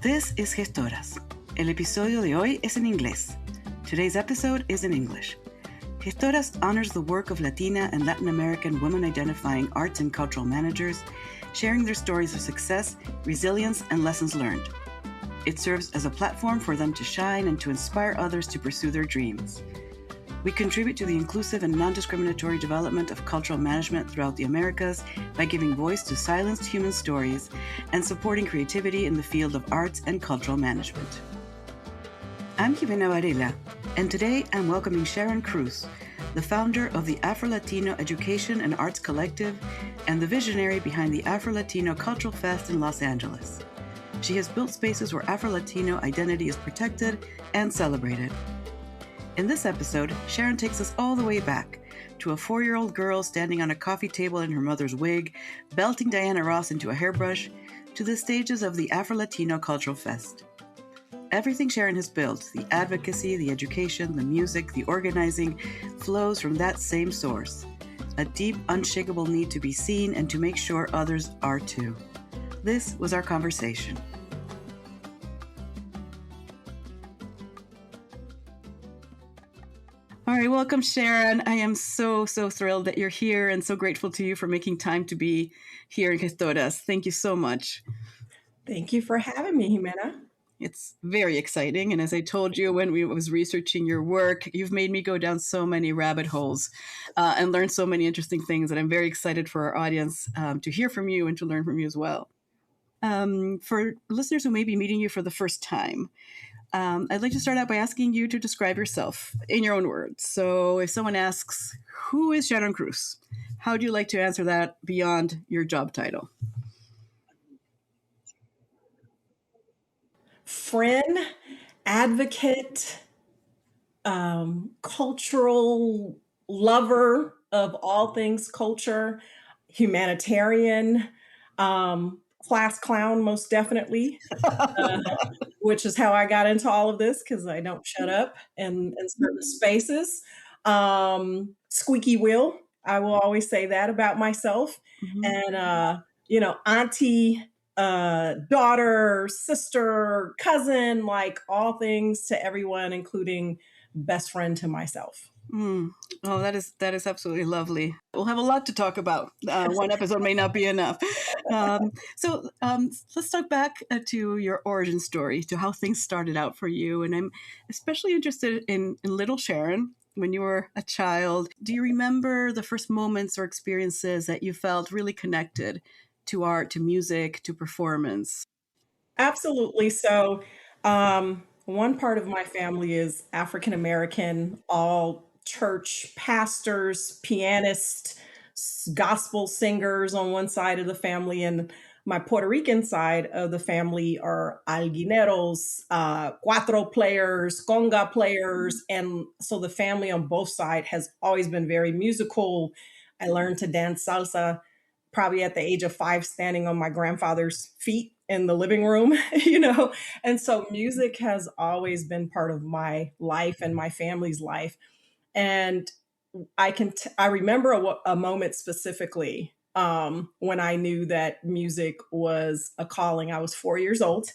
This is Gestoras. El episodio de hoy es en inglés. Today's episode is in English. Gestoras honors the work of Latina and Latin American women-identifying arts and cultural managers, sharing their stories of success, resilience, and lessons learned. It serves as a platform for them to shine and to inspire others to pursue their dreams. We contribute to the inclusive and non-discriminatory development of cultural management throughout the Americas by giving voice to silenced human stories and supporting creativity in the field of arts and cultural management. I'm Jimena Varela, and today I'm welcoming Sharon Cruz, the founder of the Afro-Latino Education and Arts Collective and the visionary behind the Afro-Latino Cultural Fest in Los Angeles. She has built spaces where Afro-Latino identity is protected and celebrated. In this episode, Sharon takes us all the way back to a 4-year-old girl standing on a coffee table in her mother's wig, belting Diana Ross into a hairbrush, to the stages of the Afro-Latino Cultural Fest. Everything Sharon has built, the advocacy, the education, the music, the organizing, flows from that same source. A deep, unshakable need to be seen and to make sure others are too. This was our conversation. All right, welcome, Sharon. I am so thrilled that you're here and so grateful to you for making time to be here in Gestoras. Thank you so much. Thank you for having me, Jimena. It's very exciting. And as I told you when we was researching your work, you've made me go down so many rabbit holes and learn so many interesting things. And I'm very excited for our audience to hear from you and to learn from you as well. For listeners who may be meeting you for the first time, I'd like to start out by asking you to describe yourself in your own words. So if someone asks, who is Sharon Cruz? How do you like to answer that beyond your job title? Friend, advocate, cultural lover of all things culture, humanitarian, class clown, most definitely, which is how I got into all of this because I don't shut up in certain spaces. Squeaky wheel, I will always say that about myself. Mm-hmm. And, auntie, daughter, sister, cousin, like all things to everyone, including best friend to myself. Oh, that is absolutely lovely. We'll have a lot to talk about. One episode may not be enough. So let's talk back to your origin story, to how things started out for you. And I'm especially interested in little Sharon. When you were a child, do you remember the first moments or experiences that you felt really connected to art, to music, to performance? Absolutely. So one part of my family is African American, all church pastors, pianists, gospel singers on one side of the family, and my Puerto Rican side of the family are alguineros, cuatro players, conga players. And so the family on both sides has always been very musical. I learned to dance salsa probably at the age of 5, standing on my grandfather's feet in the living room, And so music has always been part of my life and my family's life. And I remember a moment specifically when I knew that music was a calling. I was 4 years old.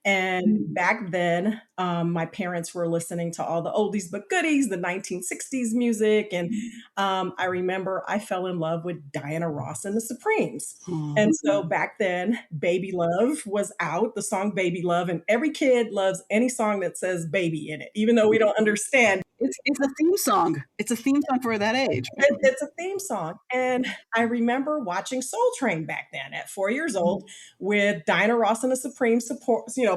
And back then, my parents were listening to all the oldies but goodies, the 1960s music. And I remember I fell in love with Diana Ross and the Supremes. And so back then, Baby Love was out, the song Baby Love. And every kid loves any song that says baby in it, even though we don't understand. It's a theme song. It's a theme song for that age. It's a theme song. And I remember watching Soul Train back then at 4 years old with Diana Ross and the Supremes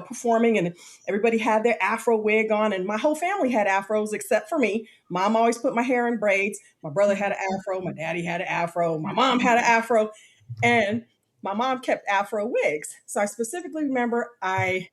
performing, and everybody had their Afro wig on, and my whole family had Afros except for me. Mom always put my hair in braids. My brother had an Afro. My daddy had an Afro. My mom had an Afro. And my mom kept Afro wigs. So I specifically remember I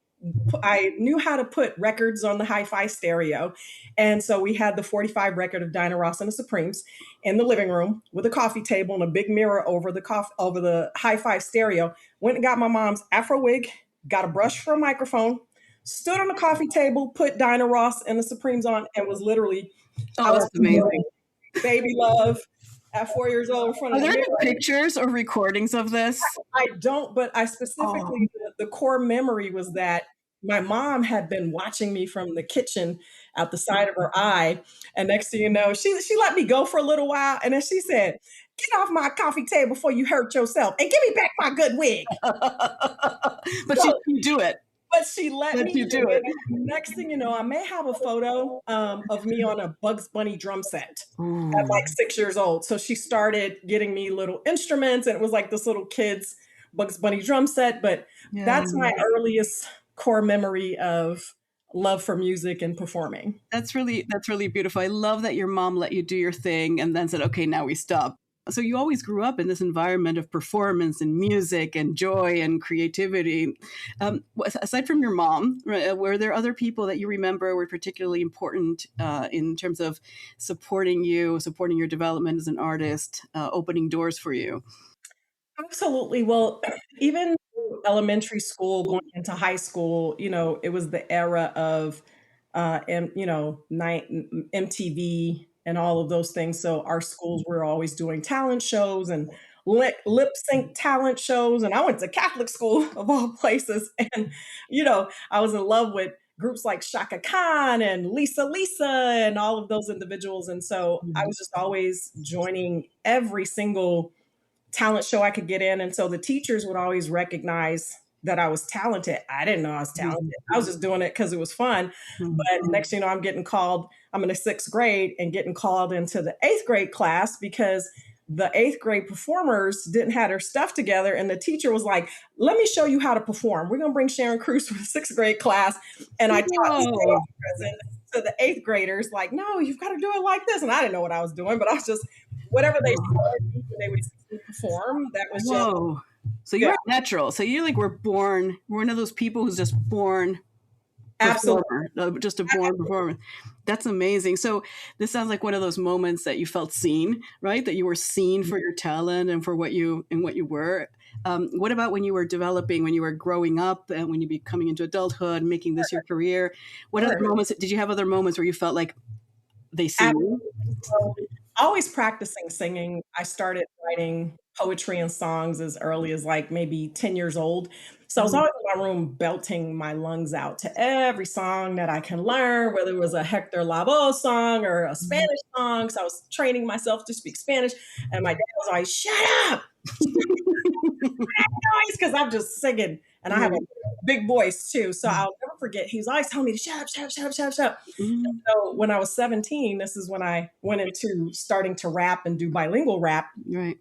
knew how to put records on the hi-fi stereo. And so we had the 45 record of Diana Ross and the Supremes in the living room with a coffee table and a big mirror over the hi-fi stereo. Went and got my mom's Afro wig, got a brush for a microphone, stood on the coffee table, put Diana Ross and the Supremes on, and was literally that's amazing. Baby Love at 4 years old in front of the mirror. Are there any pictures or recordings of this? I don't, but I specifically, the core memory was that my mom had been watching me from the kitchen out the side of her eye, and next thing you know, she let me go for a little while, and then she said, "Get off my coffee table before you hurt yourself, and give me back my good wig." But So, you do it. but she let But me you do do it. it. Next thing you know, I may have a photo of me on a Bugs Bunny drum set at Ooh, like 6 years old. So she started getting me little instruments, and it was like this little kid's Bugs Bunny drum set. But yeah. that's my earliest core memory of love for music and performing. That's really beautiful. I love that your mom let you do your thing and then said, "Okay, now we stop." So you always grew up in this environment of performance and music and joy and creativity. Aside from your mom, right, were there other people that you remember were particularly important in terms of supporting you, supporting your development as an artist, opening doors for you? Absolutely. Well, even through elementary school, going into high school, it was the era of, MTV and all of those things. So our schools were always doing talent shows and lip sync talent shows. And I went to Catholic school of all places. And, I was in love with groups like Shaka Khan and Lisa and all of those individuals. And so I Mhm. was just always joining every single talent show I could get in. And so the teachers would always recognize that I was talented. I didn't know I was talented. Mhm. I was just doing it because it was fun. Mhm. But next thing you know, I'm in the sixth grade and getting called into the eighth grade class because the eighth grade performers didn't have their stuff together. And the teacher was like, let me show you how to perform. We're going to bring Sharon Cruz for the sixth grade class. And I taught the Whoa. stage present to the eighth graders, like, no, you've got to do it like this. And I didn't know what I was doing, but I was just, whatever they saw me when they would see me perform, that was just, Whoa. So yeah, you're natural. So you like were born, one of those people who's just born absolutely. performer, just a born performer. That's amazing. So this sounds like one of those moments that you felt seen, right? That you were seen for your talent and for what you were. What about when you were developing, when you were growing up, and when you be coming into adulthood, making this your career? What other Sure. moments did you have? Other moments where you felt like they see you? Absolutely. So, always practicing singing. I started writing poetry and songs as early as like maybe 10 years old. So I was Mhm. always in my room belting my lungs out to every song that I can learn, whether it was a Hector Lavoe song or a Mhm. Spanish song. So I was training myself to speak Spanish. And my dad was always, shut up, noise, because I'm just singing and I have a Right. big voice too. So I'll never forget. He's always telling me to shut up, shut up, shut up, shut up, shut up. Mhm. So when I was 17, this is when I went into starting to rap and do bilingual rap. Right.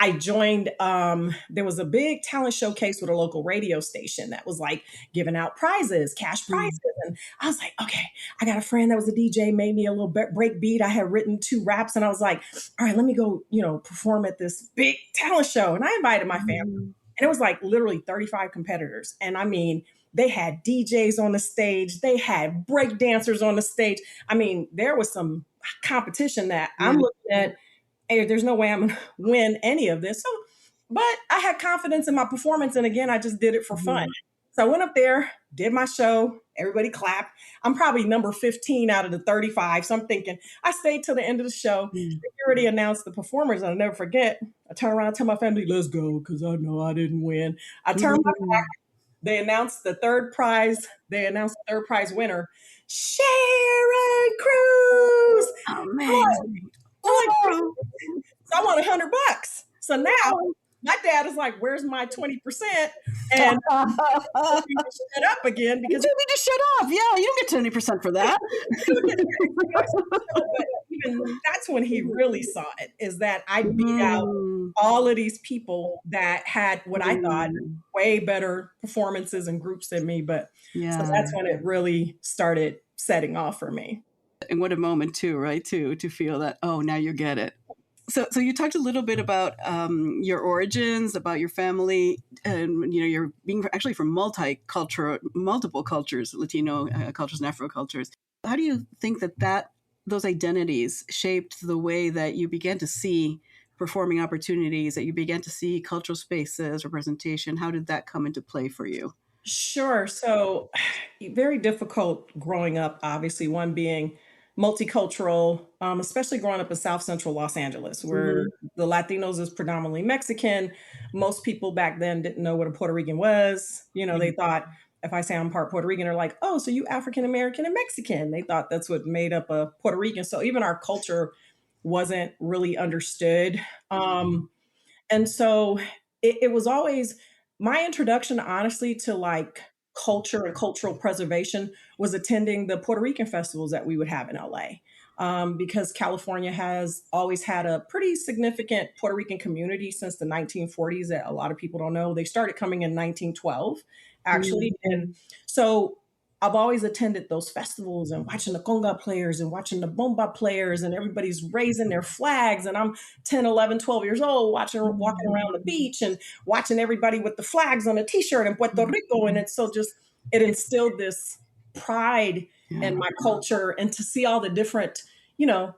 I joined, there was a big talent showcase with a local radio station that was like giving out prizes, cash prizes. Mhm. And I was like, okay, I got a friend that was a DJ, made me a little break beat. I had written two raps and I was like, all right, let me go, perform at this big talent show. And I invited my family. Mhm. And it was like literally 35 competitors. And I mean, they had DJs on the stage, they had break dancers on the stage. I mean, there was some competition that I'm Yeah. looking at, hey, there's no way I'm going to win any of this. So, but I had confidence in my performance. And again, I just did it for fun. Mhm. So I went up there, did my show, everybody clapped. I'm probably number 15 out of the 35. So I'm thinking, I stayed till the end of the show. Mhm. Security announced the performers. And I'll never forget. I turned around, tell my family, let's go, because I know I didn't win. I turned my back. Mhm. They announced the third prize. They announced the third prize winner, Sharon Cruz. Amazing. I'm like, Oh. so I want $100. So now my dad is like, "Where's my 20%?" And he told me to shut up again You because told me to shut up. Yeah, you don't get 20% for that. but even that's when he really saw it, is that I beat out Mhm. all of these people that had what I thought Mm. way better performances and groups than me. But so Yeah. that's when it really started setting off for me. And what a moment too, right? To feel that, oh, now you get it. So you talked a little bit about your origins, about your family, and you're being actually from multiple cultures, Latino cultures and Afro cultures. How do you think that those identities shaped the way that you began to see performing opportunities, that you began to see cultural spaces, representation? How did that come into play for you? Sure. So, very difficult growing up, obviously, one being multicultural, especially growing up in South Central Los Angeles, where Hmm. the Latinos is predominantly Mexican. Most people back then didn't know what a Puerto Rican was. They thought if I say I'm part Puerto Rican, they're like, oh, so you African American and Mexican. They thought that's what made up a Puerto Rican. So even our culture wasn't really understood. And so it was always my introduction, honestly, to like culture and cultural preservation was attending the Puerto Rican festivals that we would have in LA. Because California has always had a pretty significant Puerto Rican community since the 1940s that a lot of people don't know. They started coming in 1912, actually. And so I've always attended those festivals and watching the conga players and watching the bomba players, and everybody's raising their flags. And I'm 10, 11, 12 years old walking around the beach and watching everybody with the flags on a t-shirt in Puerto Rico. And it's so just, it instilled this pride in my culture, and to see all the different,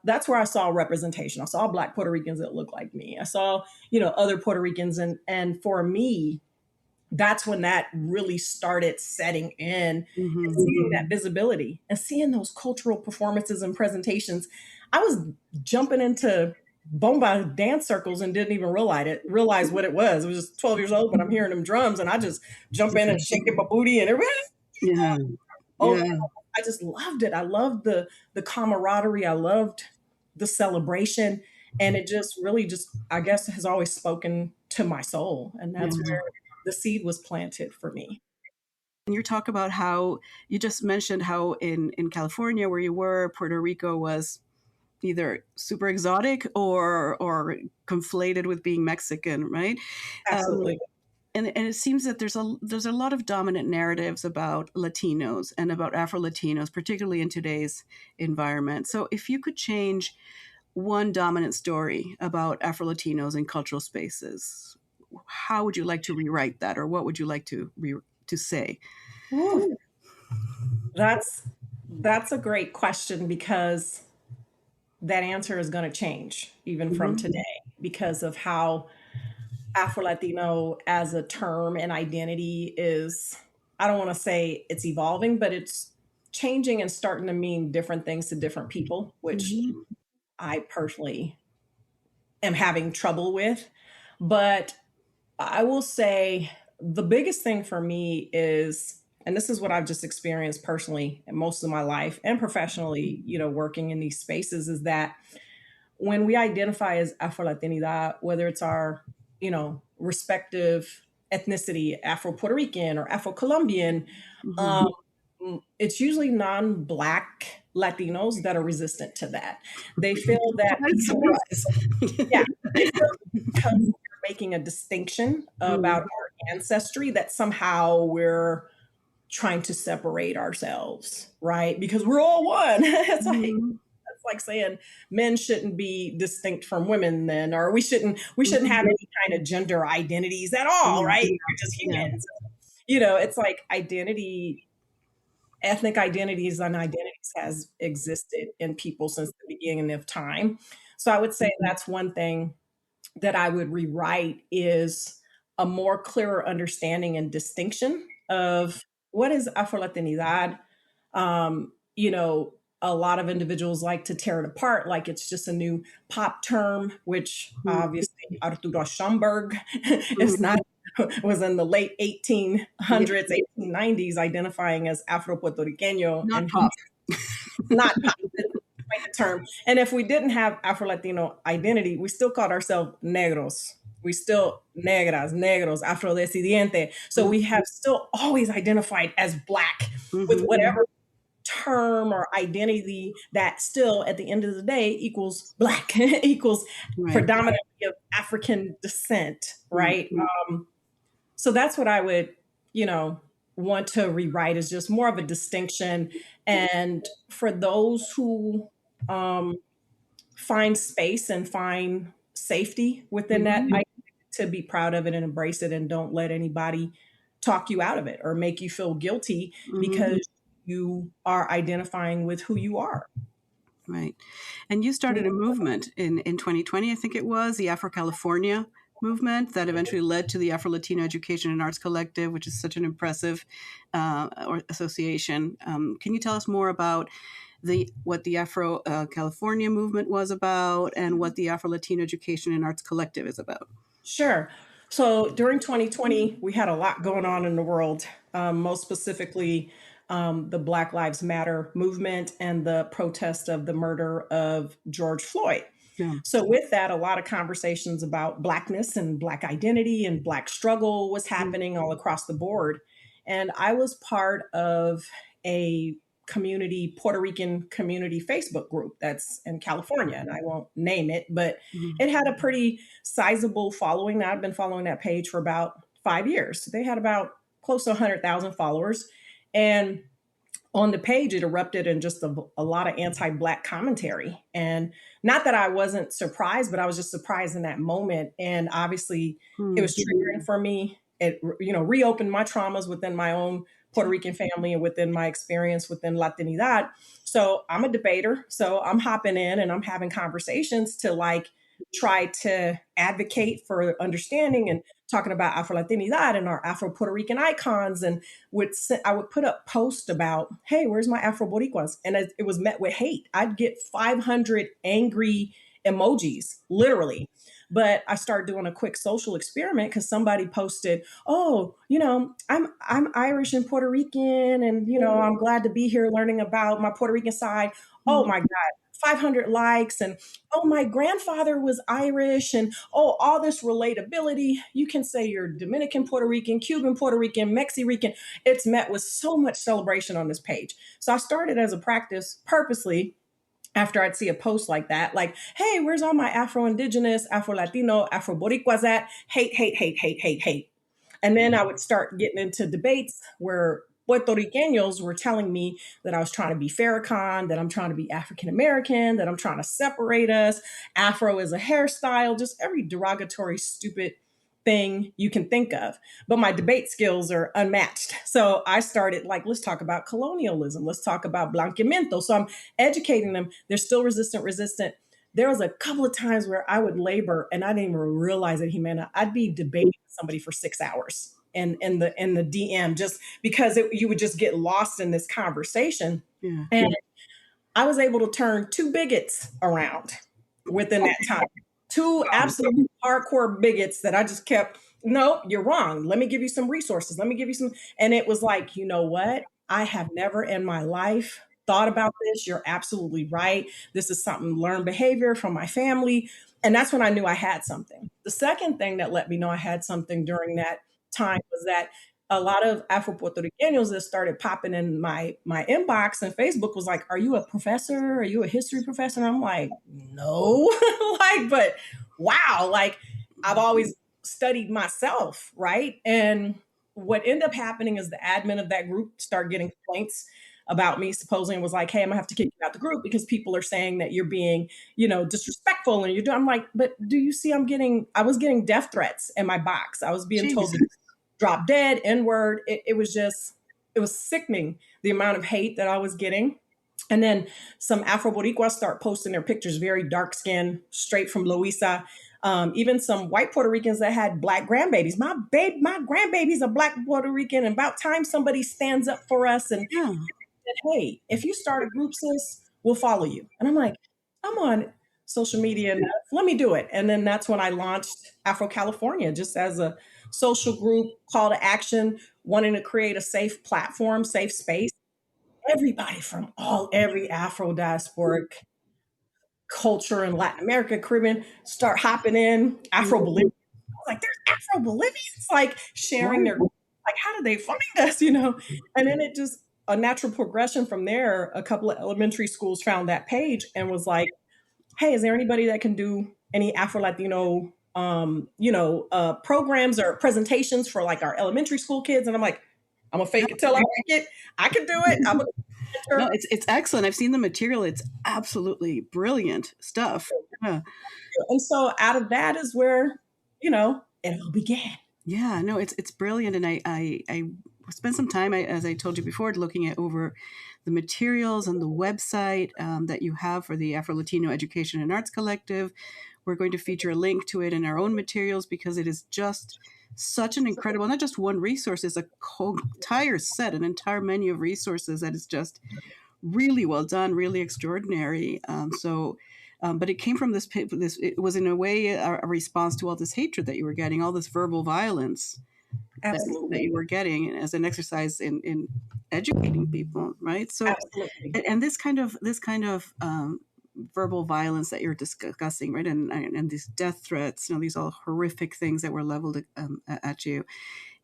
that's where I saw representation. I saw Black Puerto Ricans that looked like me. I saw, other Puerto Ricans. And for me, that's when that really started setting in, and seeing that visibility and seeing those cultural performances and presentations. I was jumping into bomba dance circles and didn't even realize what it was. I was just 12 years old, but I'm hearing them drums and I just jump in and shaking my booty and everybody. Yeah. Oh, Yeah. I just loved it. I loved the camaraderie. I loved the celebration. And it just really I guess, has always spoken to my soul. And that's where the seed was planted for me. And you talk about how you just mentioned how in California where you were, Puerto Rico was either super exotic or conflated with being Mexican, right? Absolutely. And it seems that there's a lot of dominant narratives about Latinos and about Afro-Latinos, particularly in today's environment. So if you could change one dominant story about Afro-Latinos in cultural spaces, how would you like to rewrite that, or what would you like to say? Ooh, that's a great question, because that answer is going to change even from today, because of how Afro-Latino as a term and identity is, I don't want to say it's evolving, but it's changing and starting to mean different things to different people, which I personally am having trouble with. But I will say the biggest thing for me is, and this is what I've just experienced personally in most of my life and professionally, working in these spaces, is that when we identify as Afro-Latinidad, whether it's our, respective ethnicity, Afro-Puerto Rican or Afro-Colombian, it's usually non-Black Latinos that are resistant to that. They feel that yeah, they feel because we're making a distinction about our ancestry, that somehow we're trying to separate ourselves, right? Because we're all one. It's like saying men shouldn't be distinct from women then, or we shouldn't have any kind of gender identities at all, right? We're just humans. It's like ethnic identities and identities has existed in people since the beginning of time. So I would say that's one thing that I would rewrite, is a more clearer understanding and distinction of what is Afro-Latinidad. A lot of individuals like to tear it apart like it's just a new pop term, which obviously Arturo Schomburg is not, was in the late 1800s, 1890s, identifying as Afro-Puerto Riqueño. Not And pop. not pop. The term. And if we didn't have Afro-Latino identity, we still called ourselves negros. We still negras, negros, afrodescendiente. So we have still always identified as Black with whatever term or identity that still at the end of the day equals Black, equals predominantly of African descent, right? So that's what I would, want to rewrite, is just more of a distinction. And for those who find space and find safety within that, I to be proud of it and embrace it, and don't let anybody talk you out of it or make you feel guilty because you are identifying with who you are. Right. And you started a movement in 2020, I think it was, the Afro-California movement, that eventually led to the Afro-Latino Education and Arts Collective, which is such an impressive association. Can you tell us more about what the Afro-California movement was about, and what the Afro-Latino Education and Arts Collective is about? Sure. So during 2020, we had a lot going on in the world, most specifically the Black Lives Matter movement and the protest of the murder of George Floyd. Yeah. So, with that, a lot of conversations about Blackness and Black identity and Black struggle was Mm. happening all across the board. And I was part of a Puerto Rican community Facebook group that's in California, and I won't name it, but Mhm. it had a pretty sizable following. Now, I've been following that page for about 5 years. They had about close to 100,000 followers. And on the page, it erupted in just a lot of anti-Black commentary. And not that I wasn't surprised, but I was just surprised in that moment. And obviously, it Mm. was triggering for me. It, reopened my traumas within my own Puerto Rican family and within my experience within Latinidad. So I'm a debater. So I'm hopping in and I'm having conversations to like try to advocate for understanding and talking about Afro Latinidad and our Afro Puerto Rican icons, and I would put up posts about, hey, where's my Afro Boricuas? And it was met with hate. I'd get 500 angry emojis, literally. But I started doing a quick social experiment because somebody posted, "Oh, I'm Irish and Puerto Rican, and I'm glad to be here learning about my Puerto Rican side." Oh Mm. my God, 500 likes, and oh, my grandfather was Irish, and oh, all this relatability. You can say you're Dominican Puerto Rican, Cuban Puerto Rican, Mexican. It's met with so much celebration on this page. So I started as a practice purposely after I'd see a post like that, like, hey, where's all my Afro Indigenous, Afro Latino, Afro Boricuas at? Hate, hate, hate, hate, hate, hate. And then I would start getting into debates where Puerto Ricanos were telling me that I was trying to be Farrakhan, that I'm trying to be African American, that I'm trying to separate us. Afro is a hairstyle, just every derogatory, stupid thing you can think of. But my debate skills are unmatched. So I started like, let's talk about colonialism. Let's talk about blanqueamiento. So I'm educating them. They're still resistant. There was a couple of times where I would labor and I didn't even realize it, Jimena. I'd be debating with somebody for 6 hours in the DM just because you would just get lost in this conversation. Yeah. And I was able to turn two bigots around within that time. Two Wow. absolute hardcore bigots that I just kept, no, you're wrong. Let me give you some resources. Let me give you some. And it was like, you know what? I have never in my life thought about this. You're absolutely right. This is something learned behavior from my family. And that's when I knew I had something. The second thing that let me know I had something during that time was that a lot of Afro Puerto Ricanos that started popping in my inbox, and Facebook was like, "Are you a professor? Are you a history professor?" And I'm like, "No," like, but wow, like I've always studied myself, right? And what ended up happening is the admin of that group started getting complaints about me supposedly and was like, "Hey, I'm gonna have to kick you out the group because people are saying that you're being, disrespectful and you're doing." I'm like, "But do you see? I was getting death threats in my box. I was being told to Jesus. drop dead, N word. It was sickening the amount of hate that I was getting. And then some Afro Boricuas start posting their pictures, very dark skinned, straight from Louisa. Even some white Puerto Ricans that had black grandbabies. My grandbaby's a black Puerto Rican, and about time somebody stands up for us and Yeah. said, "Hey, if you start a group, sis, we'll follow you." And I'm like, I'm on social media enough. Let me do it. And then that's when I launched Afro California just as a social group call to action, wanting to create a safe platform, safe space. Everybody from every Afro diasporic culture in Latin America, Caribbean, start hopping in. Afro Mm. Bolivians, like there's Afro Bolivians, like sharing their, Wow. like, how did they find us? And then it just a natural progression from there. A couple of elementary schools found that page and was like, hey, is there anybody that can do any Afro Latino, programs or presentations for like our elementary school kids? And I'm like, I'm gonna fake it till I make it. I can do it. I'm a No, mentor. it's excellent. I've seen the material. It's absolutely brilliant stuff. Yeah. And so out of that is where, it all began. Yeah, no, it's brilliant, and I spent some time, as I told you before, looking at over the materials and the website that you have for the Afro Latino Education and Arts Collective. We're going to feature a link to it in our own materials because it is just such an incredible, not just one resource, it's a entire set, an entire menu of resources that is just really well done, really extraordinary. So But it came from this. It was in a way a response to all this hatred that you were getting, all this verbal violence that you Absolutely. were getting as an exercise in educating people, right? So, Absolutely. and this kind of verbal violence that you're discussing, right, and these death threats, these all horrific things that were leveled at you.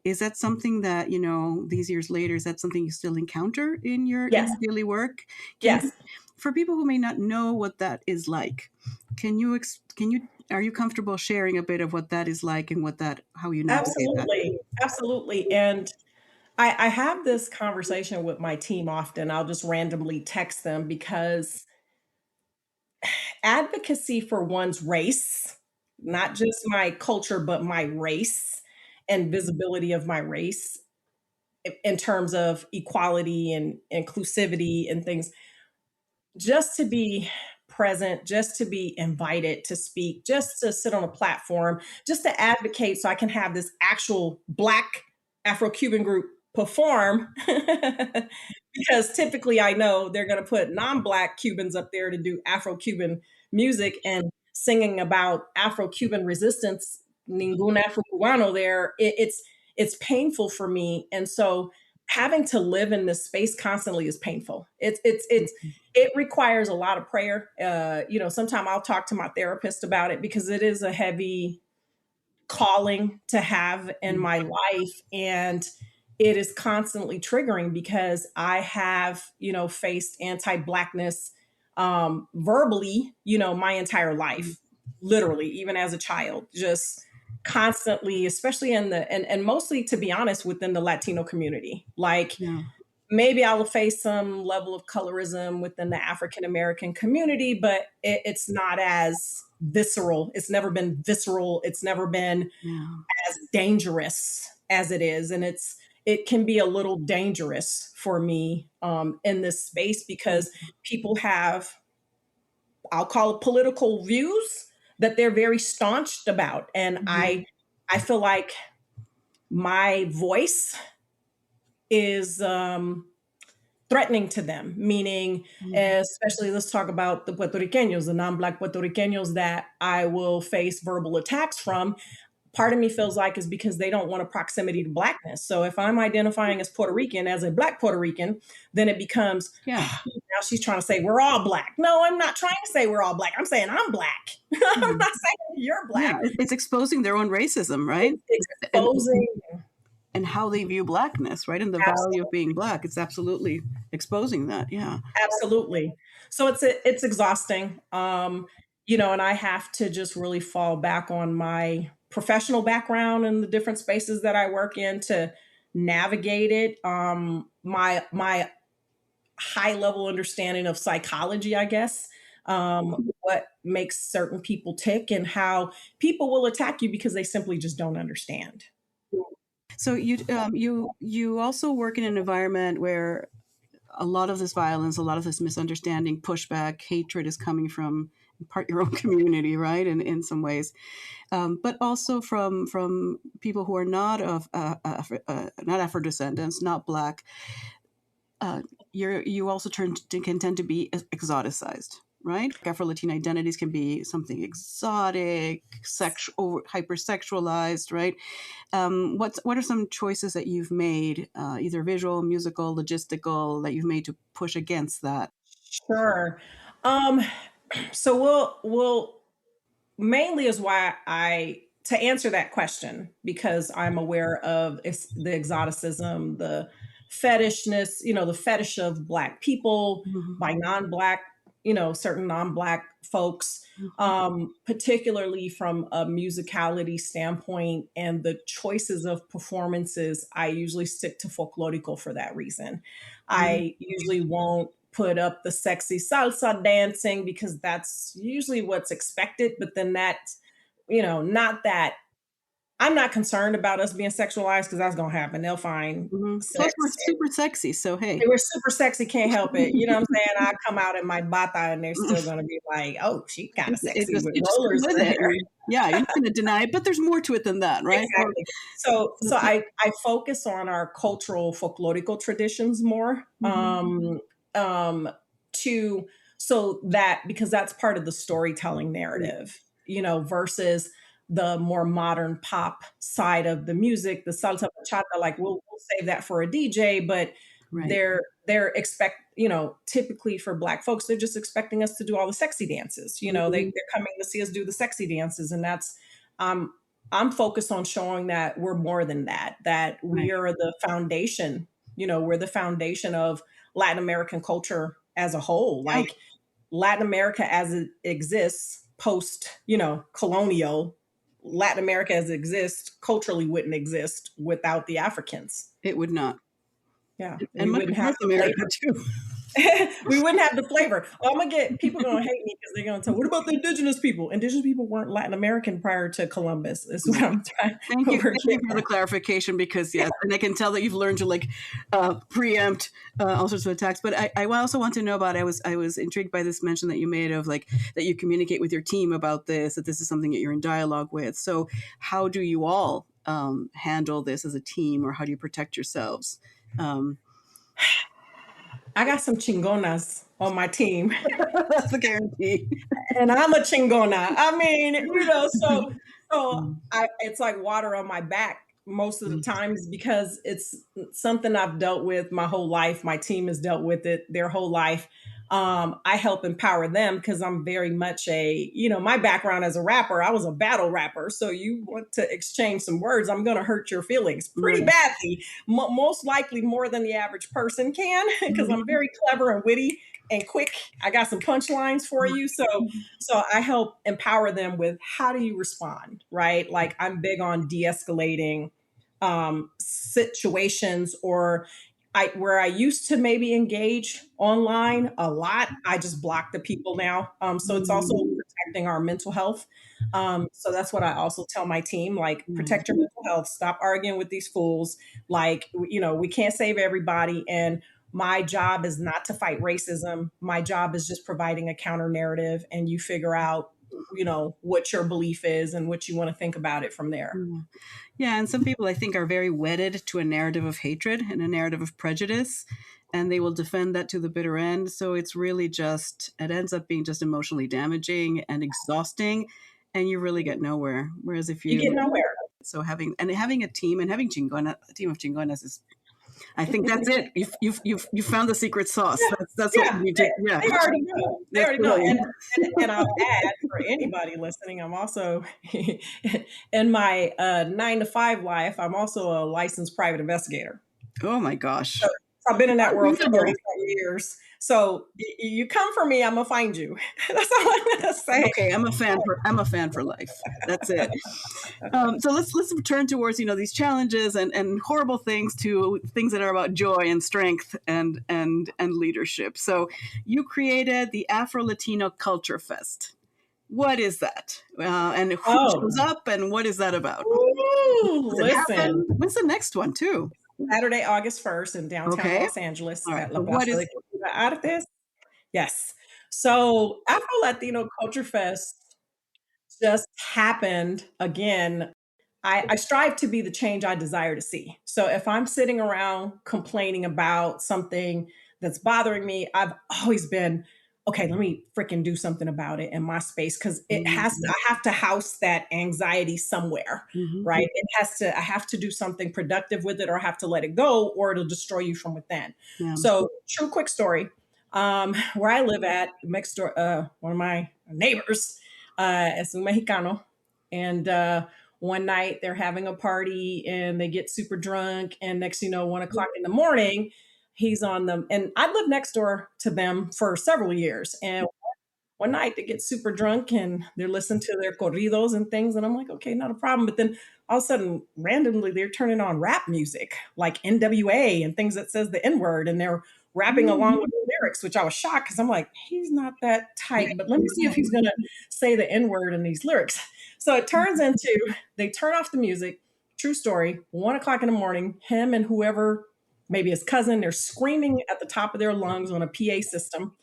Is that something that these years later? Is that something you still encounter in Yes. your daily work? Can you, Yes. for people who may not know what that is like, can you are you comfortable sharing a bit of what that is like and how you navigate that? Absolutely. Absolutely. And I have this conversation with my team often. I'll just randomly text them because advocacy for one's race, not just my culture, but my race and visibility of my race in terms of equality and inclusivity and things, just to be present, just to be invited to speak, just to sit on a platform, just to advocate so I can have this actual Black Afro Cuban group perform. Because typically I know they're going to put non Black Cubans up there to do Afro Cuban music and singing about Afro Cuban resistance, ningún Afro Cubano there. It's painful for me. And so having to live in this space constantly is painful. It requires a lot of prayer. Sometimes I'll talk to my therapist about it because it is a heavy calling to have in my life. And it is constantly triggering because I have, faced anti-Blackness verbally, my entire life, literally, even as a child, just constantly, especially in and mostly, to be honest, within the Latino community. Like, Yeah. maybe I will face some level of colorism within the African American community, but it's not as visceral. It's never been visceral. It's never been Yeah. as dangerous as it is. And it can be a little dangerous for me in this space because people have, I'll call it, political views that they're very staunched about. And Mhm. I feel like my voice is threatening to them, meaning, Mhm. especially let's talk about the Puerto Ricanos, the non-Black Puerto Ricanos that I will face verbal attacks from. Part of me feels like is because they don't want a proximity to Blackness. So if I'm identifying as Puerto Rican, as a Black Puerto Rican, then it becomes, Yeah. now she's trying to say we're all Black. No, I'm not trying to say we're all Black. I'm saying I'm Black. I'm Mhm. not saying you're Yeah. Black. It's exposing their own racism, right? It's And exposing. how they view Blackness, right? And the value of being Black. It's absolutely exposing that. Yeah. Absolutely. So it's exhausting. And I have to just really fall back on my professional background and the different spaces that I work in to navigate it. My high level understanding of psychology, I guess, what makes certain people tick and how people will attack you because they simply just don't understand. So you also work in an environment where a lot of this violence, a lot of this misunderstanding, pushback, hatred is coming from in part your own community, right? And in some ways, but also from people who are not of not Afro descendants, not Black. You also can tend to be exoticized, right? Afro Latina identities can be something exotic, sexual, hypersexualized, right? What are some choices that you've made, either visual, musical, logistical, that you've made to push against that? Sure. Um, so we'll mainly is why I to answer that question because I'm aware of the exoticism, the fetishness, the fetish of Black people Mhm. by non-Black, certain non-Black folks, Mhm. particularly from a musicality standpoint and the choices of performances. I usually stick to folklorico for that reason. Mhm. I usually won't put up the sexy salsa dancing because that's usually what's expected. But then that's, not that I'm not concerned about us being sexualized because that's going to happen. They'll find Mhm. Plus, we're sex. super sexy, so hey. They were super sexy, can't help it. You know what I'm saying? I come out in my bata and they're still going to be like, oh, she kind of sexy with You just go rollers with in her it. hair. Yeah, you're not going to deny it, but there's more to it than that, right? Or, Exactly. So I focus on our cultural folklorical traditions more Mhm. um, to So that, because that's part of the storytelling narrative, versus the more modern pop side of the music, the salsa bachata, like we'll save that for a DJ, but Right. they're typically for Black folks, they're just expecting us to do all the sexy dances. Mhm. They're coming to see us do the sexy dances, and that's um I'm focused on showing that we're more than that, that Right. we are the foundation, we're the foundation of Latin American culture as a whole. Yeah. Like Latin America as it exists post, colonial, Latin America as it exists culturally wouldn't exist without the Africans. It would not. Yeah, And we much wouldn't of have North the America flavor. too. We wouldn't have the flavor. Oh, I'm gonna get people gonna hate me because they're gonna tell. What about the indigenous people? Indigenous people weren't Latin American prior to Columbus. Is what I'm trying. Thank you. What we're Thank you getting for the at. clarification because yes, and I can tell that you've learned to like preempt all sorts of attacks. But I also want to know about. I was intrigued by this mention that you made of like that you communicate with your team about this. That this is something that you're in dialogue with. So how do you all handle this as a team, or how do you protect yourselves? Um, I got some chingonas on my team, that's a guarantee. and I'm a chingona. I mean, so Mm, it's like water on my back most of the mm, times because it's something I've dealt with my whole life. My team has dealt with it their whole life. I help empower them because I'm very much my background as a rapper, I was a battle rapper. So you want to exchange some words, I'm going to hurt your feelings pretty right. badly, most likely more than the average person can, because I'm Mhm. very clever and witty and quick. I got some punchlines for you. So I help empower them with how do you respond, right? Like I'm big on de-escalating situations, or where I used to maybe engage online a lot, I just block the people now. So it's also Mm, protecting our mental health. So that's what I also tell my team, like mm, protect your mental health, stop arguing with these fools. Like, we can't save everybody. And my job is not to fight racism. My job is just providing a counter narrative, and you figure out, what your belief is and what you want to think about it from there. mm. Yeah, and some people I think are very wedded to a narrative of hatred and a narrative of prejudice, and they will defend that to the bitter end. So it's really just, it ends up being just emotionally damaging and exhausting, and you really get nowhere. Whereas if You get you, nowhere. so having a team and having a team of chingonas is, I think that's it. You've found the secret sauce. Yeah, That's what yeah, we need to. Yeah, they already know. They that's already know. brilliant. And I'll add for anybody listening, I'm also in my 9 to 5 life, I'm also a licensed private investigator. Oh my So gosh, I've been in that world for 30 unbelievable. years. So you come for me, I'm gonna find you. That's all I'm gonna say. Okay, I'm a fan for life. That's it. So let's turn towards these challenges and horrible things to things that are about joy and strength and leadership. So you created the Afro Latino Culture Fest. What is that? And who Oh, shows up and what is that about? ooh, Does it happen? listen. When's the next one too? Saturday, August 1st in downtown Okay. Los Angeles All right. at La So what Plaza is? de Cultura Artes. Yes. So Afro Latino Culture Fest just happened again. I strive to be the change I desire to see. So if I'm sitting around complaining about something that's bothering me, I've always been, okay, let me freaking do something about it in my space, because Mhm, I have to house that anxiety somewhere, mhm, right? I have to do something productive with it, or I have to let it go, or it'll destroy you from within. yeah. So true quick story. Where I live at next door, one of my neighbors, es un Mexicano. And one night they're having a party and they get super drunk. And next, 1 o'clock in the morning, he's on them. And I lived next door to them for several years. And one night they get super drunk and they're listening to their corridos and things. And I'm like, okay, not a problem. But then all of a sudden, randomly, they're turning on rap music like NWA and things that says the N word. And they're rapping along Mhm. with the lyrics, which I was shocked because I'm like, he's not that Right, tight, but let me see if right. he's going to say the N word in these lyrics. So it turns into they turn off the music. True story. 1 o'clock in the morning, him and whoever, maybe his cousin, they're screaming at the top of their lungs on a PA system.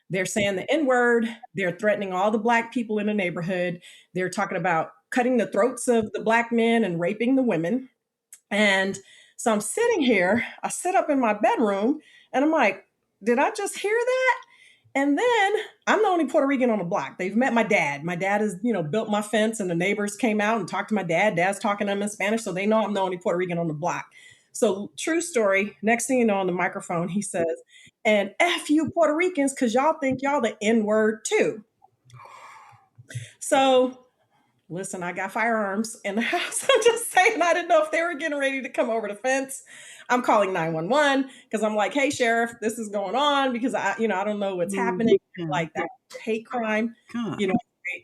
They're saying the N word. They're threatening all the Black people in the neighborhood. They're talking about cutting the throats of the Black men and raping the women. And so I'm sitting here, I sit up in my bedroom and I'm like, did I just hear that? And then I'm the only Puerto Rican on the block. They've met my dad. My dad has, built my fence, and the neighbors came out and talked to my dad. Dad's talking to them in Spanish, so they know I'm the only Puerto Rican on the block. So, true story. Next thing you know, on the microphone, he says, and F you Puerto Ricans, because y'all think y'all the N word too. So, listen, I got firearms in the house. I'm just saying, I didn't know if they were getting ready to come over the fence. I'm calling 911 because I'm like, hey, sheriff, this is going on because I don't know what's happening. Yeah. Like that hate crime, God. I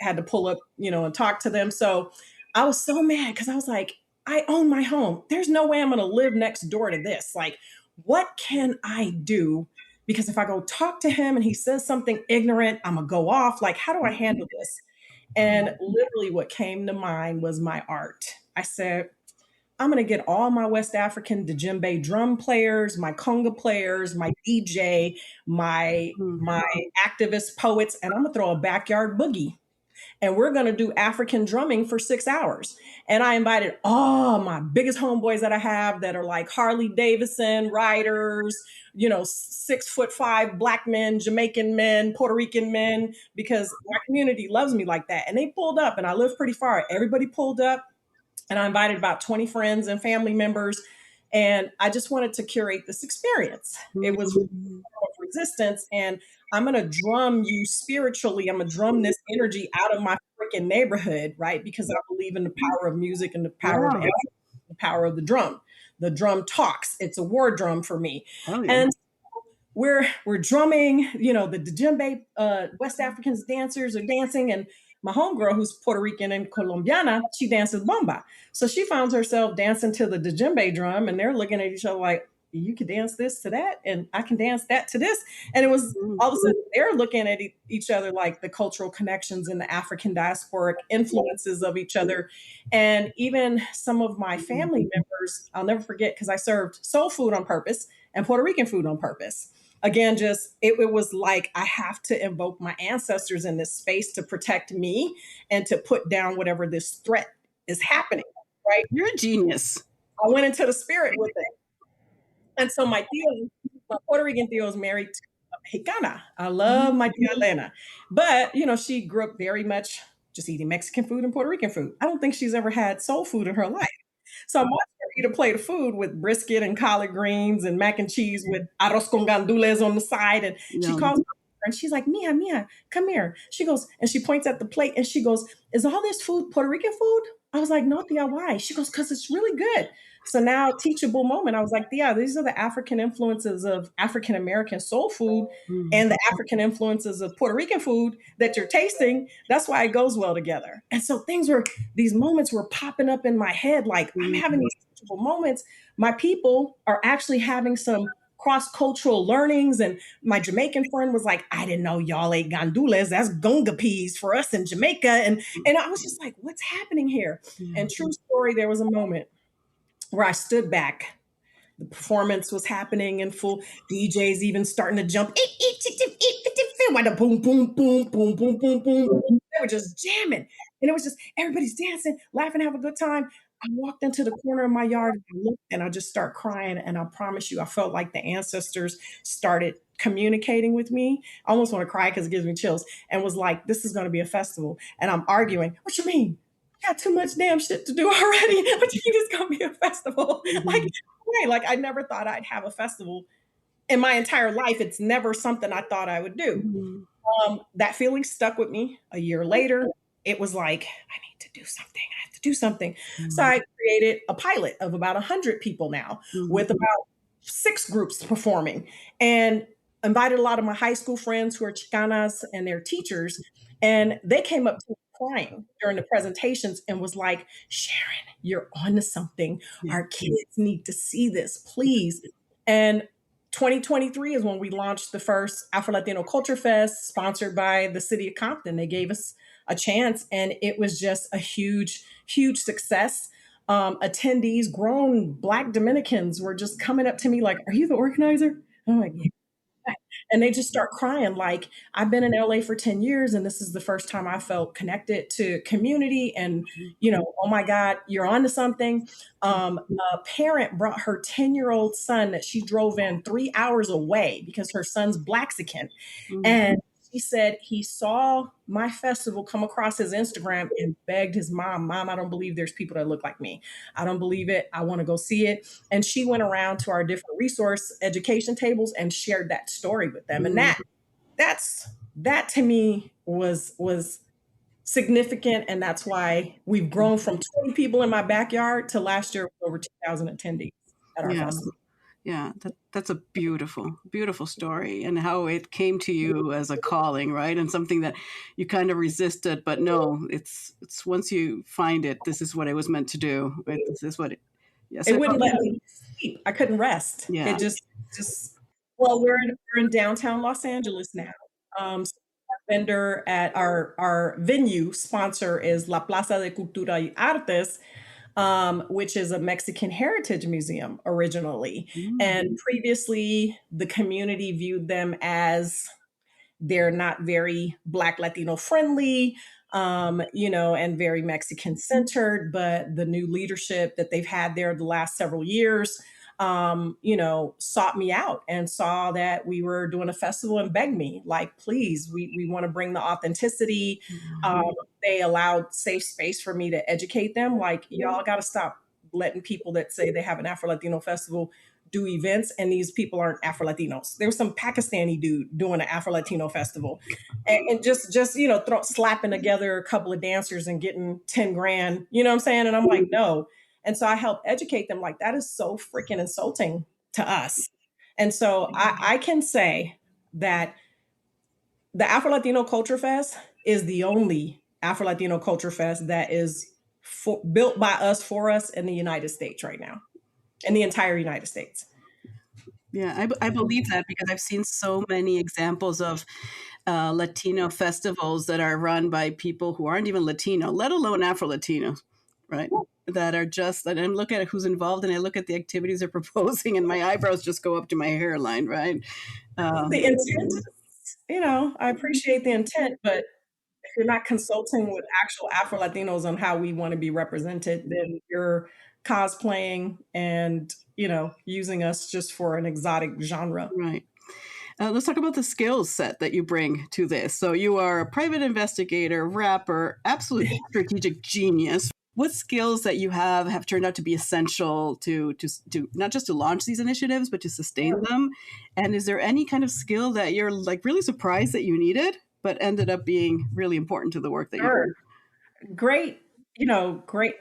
had to pull up, and talk to them. So I was so mad because I was like, I own my home. There's no way I'm going to live next door to this. Like, what can I do? Because if I go talk to him and he says something ignorant, I'm going to go off. Like, how do I handle this? And literally, what came to mind was my art. I said, I'm going to get all my West African djembe drum players, my conga players, my DJ, my activist poets, and I'm going to throw a backyard boogie. And we're going to do African drumming for 6 hours. And I invited all my biggest homeboys that I have that are like Harley Davidson riders, 6'5" Black men, Jamaican men, Puerto Rican men, because my community loves me like that. And they pulled up, and I live pretty far. Everybody pulled up, and I invited about 20 friends and family members. And I just wanted to curate this experience. It was of resistance. And I'm going to drum you spiritually. I'm going to drum this energy out of my freaking neighborhood, right? Because I believe in the power of music and the power of the power of the drum. The drum talks. It's a war drum for me. Oh, yeah. And we're drumming, the djembe West Africans dancers are dancing, and my homegirl, who's Puerto Rican and Colombiana, she dances bomba. So she finds herself dancing to the djembe drum, and they're looking at each other like, you can dance this to that, and I can dance that to this. And it was all of a sudden they're looking at each other like the cultural connections and the African diasporic influences of each other. And even some of my family members, I'll never forget, because I served soul food on purpose and Puerto Rican food on purpose. Again, just it was like I have to invoke my ancestors in this space to protect me and to put down whatever this threat is happening, right? You're a genius. I went into the spirit with it. And so my Puerto Rican tío is married to a Mexicana. I love my tia Elena. But, she grew up very much just eating Mexican food and Puerto Rican food. I don't think she's ever had soul food in her life. So I'm watching her eat a plate of food with brisket and collard greens and mac and cheese with arroz con gandules on the side. And she calls me and she's like, Mia, come here. She goes, and she points at the plate and she goes, is all this food Puerto Rican food? I was like, no, Tia, why? She goes, because it's really good. So now, teachable moment. I was like, yeah, these are the African influences of African American soul food and the African influences of Puerto Rican food that you're tasting. That's why it goes well together. And so these moments were popping up in my head. Like, I'm having these teachable moments. My people are actually having some cross-cultural learnings. And my Jamaican friend was like, I didn't know y'all ate gandules. That's gunga peas for us in Jamaica. And I was just like, what's happening here? And true story, there was a moment where I stood back. The performance was happening in full. DJs even starting to jump. Boom, boom, boom, boom, boom, boom, boom. They were just jamming. And it was just everybody's dancing, laughing, having a good time. I walked into the corner of my yard and I looked and I just start crying. And I promise you, I felt like the ancestors started communicating with me. I almost want to cry because it gives me chills. And was like, this is going to be a festival. And I'm arguing. What you mean? Got too much damn shit to do already. What you mean it's gonna be a festival? Like I never thought I'd have a festival in my entire life. It's never something I thought I would do. That feeling stuck with me. A year later, it was like, I need to do something. I have to do something. So I created a pilot of about 100 people now with about 6 groups performing, and invited a lot of my high school friends who are Chicanas and their teachers. And they came up to me crying during the presentations and was like, Sharon, you're on to something. Our kids need to see this, please. And 2023 is when we launched the first Afro Latino Culture Fest, sponsored by the city of Compton. They gave us a chance, and it was just a huge, huge success. Attendees, grown Black Dominicans, were just coming up to me like, are you the organizer? I'm like, yeah. and they just start crying like, I've been in LA for 10 years and this is the first time I felt connected to community, and oh my God, you're onto something. A parent brought her 10-year-old son that she drove in 3 hours away because her son's Blaxican. Mm. And she said he saw my festival come across his Instagram and begged his mom, I don't believe there's people that look like me. I don't believe it. I want to go see it. And she went around to our different resource education tables and shared that story with them. And Mm. that to me was significant. And that's why we've grown from 20 people in my backyard to last year over 2,000 attendees at our Yeah. festival. Yeah, that's a beautiful, beautiful story, and how it came to you as a calling, right? And something that you kind of resisted, but no, it's once you find it, this is what I was meant to do. Right? This is what it, yes, It wouldn't let me sleep. I couldn't rest. yeah. It just well, we're in downtown Los Angeles now. So our vendor at our venue sponsor is La Plaza de Cultura y Artes, which is a Mexican heritage museum originally. Mm. And previously, the community viewed them as they're not very Black Latino friendly, and very Mexican centered. But the new leadership that they've had there the last several years, sought me out and saw that we were doing a festival and begged me, like, please, we want to bring the authenticity. Um, they allowed safe space for me to educate them. Like, y'all got to stop letting people that say they have an Afro Latino festival do events, and these people aren't Afro Latinos. There was some Pakistani dude doing an Afro Latino festival, and just slapping together a couple of dancers and getting 10 grand. You know what I'm saying? And I'm like, no. And so I help educate them. Like, that is so freaking insulting to us. And so I can say that the Afro Latino Culture Fest is the only Afro Latino Culture Fest that is built by us for us in the United States right now, in the entire United States. Yeah, I believe that because I've seen so many examples of Latino festivals that are run by people who aren't even Latino, let alone Afro Latinos, right? That are just, and I look at who's involved and I look at the activities they're proposing, and my eyebrows just go up to my hairline, right? The intent, I appreciate the intent, but if you're not consulting with actual Afro Latinos on how we want to be represented, then you're cosplaying and, using us just for an exotic genre. Right. Let's talk about the skills set that you bring to this. So you are a private investigator, rapper, absolute strategic genius. What skills that you have turned out to be essential to not just to launch these initiatives, but to sustain them? And is there any kind of skill that you're like really surprised that you needed, but ended up being really important to the work that you Sure. do? Great,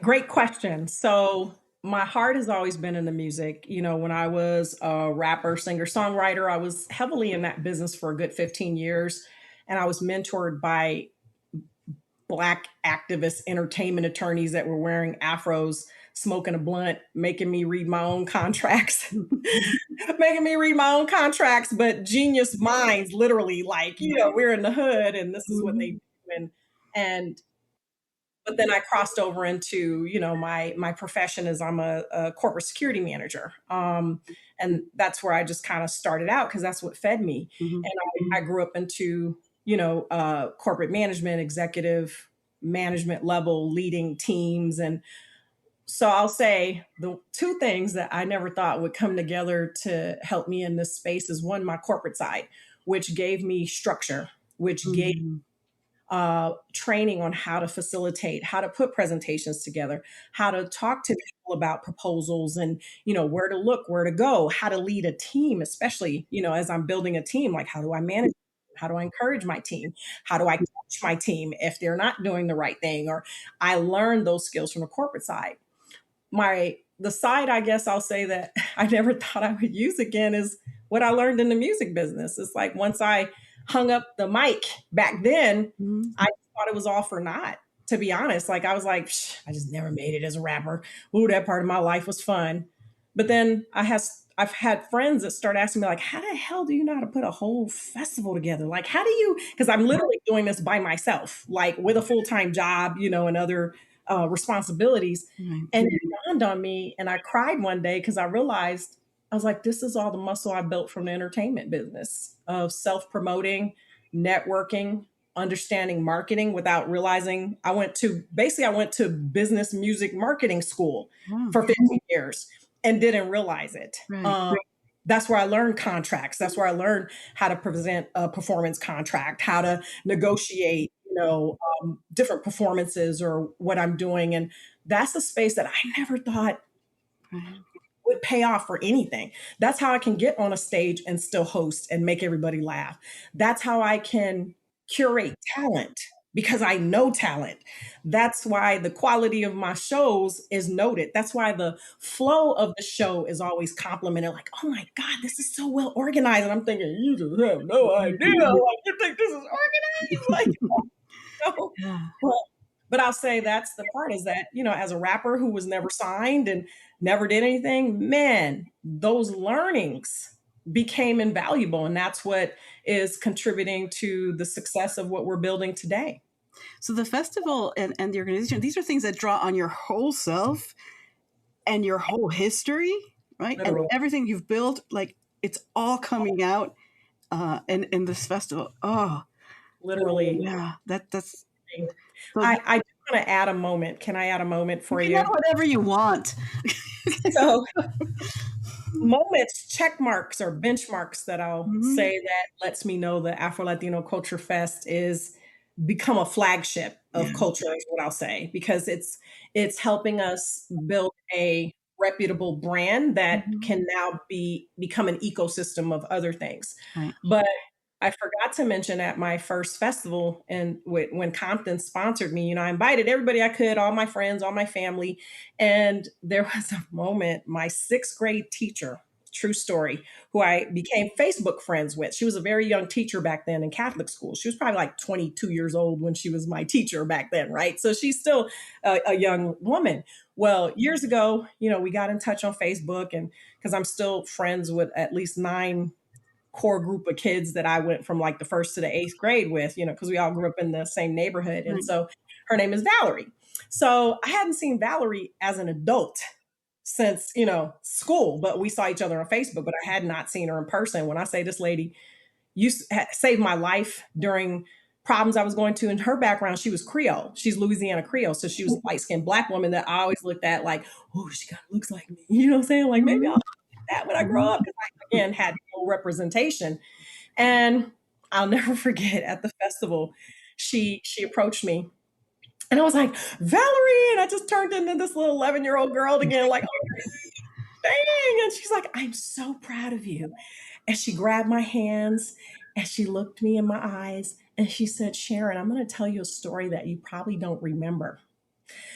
great question. So my heart has always been in the music. When I was a rapper, singer, songwriter, I was heavily in that business for a good 15 years. And I was mentored by Black activist entertainment attorneys that were wearing afros, smoking a blunt, making me read my own contracts, but genius minds, literally, like, we're in the hood and this is what they do. And but then I crossed over into, my profession is I'm a corporate security manager. And that's where I just kind of started out because that's what fed me. Mhm. And I grew up into, corporate management, executive management level, leading teams. And so I'll say the two things that I never thought would come together to help me in this space is one, my corporate side, which gave me structure, which gave Mhm. training on how to facilitate, how to put presentations together, how to talk to people about proposals and, where to look, where to go, how to lead a team, especially, as I'm building a team, like how do I manage? How do I encourage my team? How do I coach my team if they're not doing the right thing? Or I learned those skills from the corporate side. The side, I guess I'll say that I never thought I would use again is what I learned in the music business. It's like once I hung up the mic back then, Mhm. I thought it was all for naught, to be honest. Like I was like, I just never made it as a rapper. Ooh, that part of my life was fun. But then I've had friends that start asking me like, how the hell do you know how to put a whole festival together? Like, how do you, because I'm literally doing this by myself, like with a full-time job, and other responsibilities. Right. And it dawned on me and I cried one day because I realized I was like, this is all the muscle I built from the entertainment business of self promoting, networking, understanding marketing without realizing I went to business music marketing school Wow. for 15 years and didn't realize it. Right. That's where I learned contracts. That's where I learned how to present a performance contract, how to negotiate, different performances or what I'm doing. And that's the space that I never thought Right. would pay off for anything. That's how I can get on a stage and still host and make everybody laugh. That's how I can curate talent because I know talent. That's why the quality of my shows is noted. That's why the flow of the show is always complimented. Like, oh my God, this is so well organized. And I'm thinking, you just have no idea. Like, you think this is organized? Like, no. Yeah. But I'll say that's the part is that, as a rapper who was never signed and never did anything, man, those learnings became invaluable. And that's what is contributing to the success of what we're building today. So the festival and the organization, these are things that draw on your whole self and your whole history, right? And Literally. everything you've built, like it's all coming out in this festival. Oh, Literally. yeah. That's so I do want to add a moment. Can I add a moment you for can have you? whatever you want. So moments, check marks or benchmarks that I'll Mhm. say that lets me know the Afro Latino Culture Fest is become a flagship of Yeah. culture is what I'll say because it's helping us build a reputable brand that Mhm. can now become an ecosystem of other things. Right. But I forgot to mention at my first festival and when Compton sponsored me, I invited everybody I could, all my friends, all my family. And there was a moment, my sixth grade teacher, true story, who I became Facebook friends with. She was a very young teacher back then in Catholic school. She was probably like 22 years old when she was my teacher back then, right? So she's still a young woman. Well, years ago, we got in touch on Facebook and because I'm still friends with at least 9 core group of kids that I went from like the first to the eighth grade with, because we all grew up in the same neighborhood. And Right. so her name is Valerie. So I hadn't seen Valerie as an adult since, school, but we saw each other on Facebook, but I had not seen her in person. When I say this lady saved my life during problems I was going to in her background, she was Creole. She's Louisiana Creole. So she was a light skinned black woman that I always looked at like, oh, she kind of looks like me. You know what I'm saying? Like maybe I'll Mhm. that when I grow Mhm. up because I again had no representation. And I'll never forget at the festival, she approached me and I was like, Valerie, and I just turned into this little 11-year-old girl again, like, oh dang. And she's like, I'm so proud of you. And she grabbed my hands and she looked me in my eyes and she said, Sharon, I'm going to tell you a story that you probably don't remember.